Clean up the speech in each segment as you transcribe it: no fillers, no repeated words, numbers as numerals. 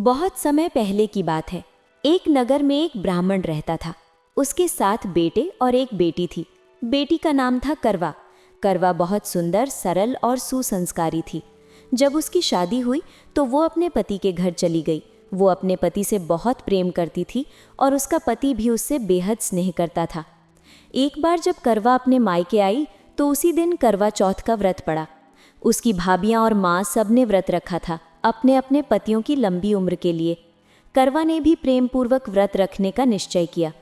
बहुत समय पहले की बात है। एक नगर में एक ब्राह्मण रहता था। उसके 7 बेटे और एक बेटी थी। बेटी का नाम था करवा। करवा बहुत सुंदर, सरल और सुसंस्कारी थी। जब उसकी शादी हुई तो वो अपने पति के घर चली गई। वो अपने पति से बहुत प्रेम करती थी और उसका पति भी उससे बेहद स्नेह करता था। एक बार जब करवा अपने मायके आई तो उसी दिन करवा चौथ का व्रत पड़ा। उसकी भाभियां और माँ सब ने व्रत रखा था, अपने अपने पतियों की लंबी उम्र के लिए। करवा ने भी प्रेम पूर्वक व्रत रखने का निश्चय किया।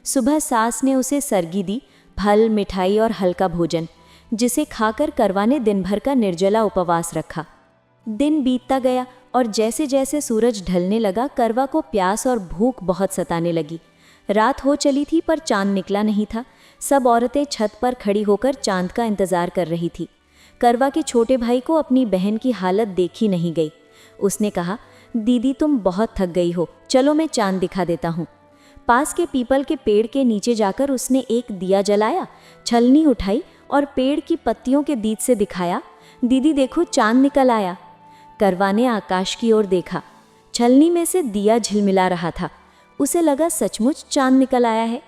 सुबह सास ने उसे सरगी दी, फल, मिठाई और हल्का भोजन, जिसे खाकर करवा ने दिन भर का निर्जला उपवास रखा। दिन बीतता गया और जैसे जैसे सूरज ढलने लगा, करवा को प्यास और भूख बहुत सताने लगी। रात हो चली थी पर चांद निकला नहीं था। सब औरतें छत पर खड़ी होकर चांद का इंतजार कर रही थी। करवा के छोटे भाई को अपनी बहन की हालत देखी नहीं गई। उसने कहा, दीदी तुम बहुत थक गई हो, चलो मैं चांद दिखा देता हूँ। पास के पीपल के पेड़ के नीचे जाकर उसने एक दिया जलाया, छलनी उठाई और पेड़ की पत्तियों के बीच से दिखाया, दीदी देखो चांद निकल आया। करवा ने आकाश की ओर देखा। छलनी में से दिया झिलमिला रहा था। उसे लगा सचमुच चांद निकल आया है।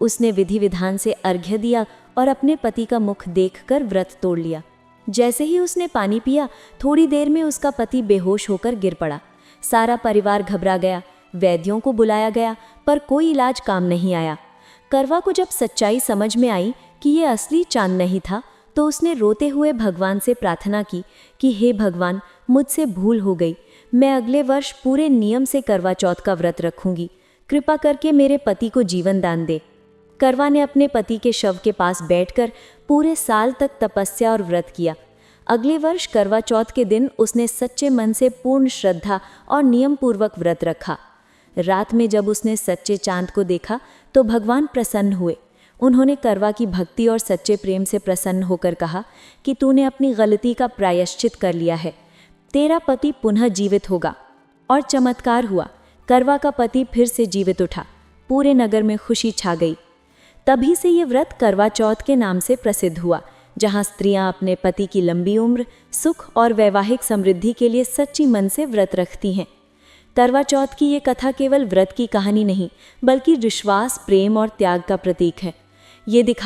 उसने विधि विधान से अर्घ्य दिया और अपने पति का मुख देखकर व्रत तोड़ लिया। जैसे ही उसने पानी पिया, थोड़ी देर में उसका पति बेहोश होकर गिर पड़ा। सारा परिवार घबरा गया। वैद्यों को बुलाया गया पर कोई इलाज काम नहीं आया। करवा को जब सच्चाई समझ में आई कि ये असली चांद नहीं था तो उसने रोते हुए भगवान से प्रार्थना की कि हे भगवान, मुझसे भूल हो गई। मैं अगले वर्ष पूरे नियम से करवा चौथ का व्रत रखूंगी। कृपा करके मेरे पति को जीवन दान दे। करवा ने अपने पति के शव के पास बैठकर पूरे साल तक तपस्या और व्रत किया। अगले वर्ष करवा चौथ के दिन उसने सच्चे मन से पूर्ण श्रद्धा और नियम पूर्वक व्रत रखा। रात में जब उसने सच्चे चांद को देखा तो भगवान प्रसन्न हुए। उन्होंने करवा की भक्ति और सच्चे प्रेम से प्रसन्न होकर कहा कि तूने अपनी गलती का प्रायश्चित कर लिया है। तेरा पति पुनः जीवित होगा। और चमत्कार हुआ। करवा का पति फिर से जीवित उठा। पूरे नगर में खुशी छा गई। तभी से ये व्रत करवा चौथ के नाम से प्रसिद्ध हुआ, जहाँ स्त्रियां अपने पति की लंबी उम्र, सुख और वैवाहिक समृद्धि के लिए सच्ची मन से व्रत रखती हैं। करवा चौथ की ये कथा केवल व्रत की कहानी नहीं, बल्कि विश्वास, प्रेम और त्याग का प्रतीक है। ये दिखा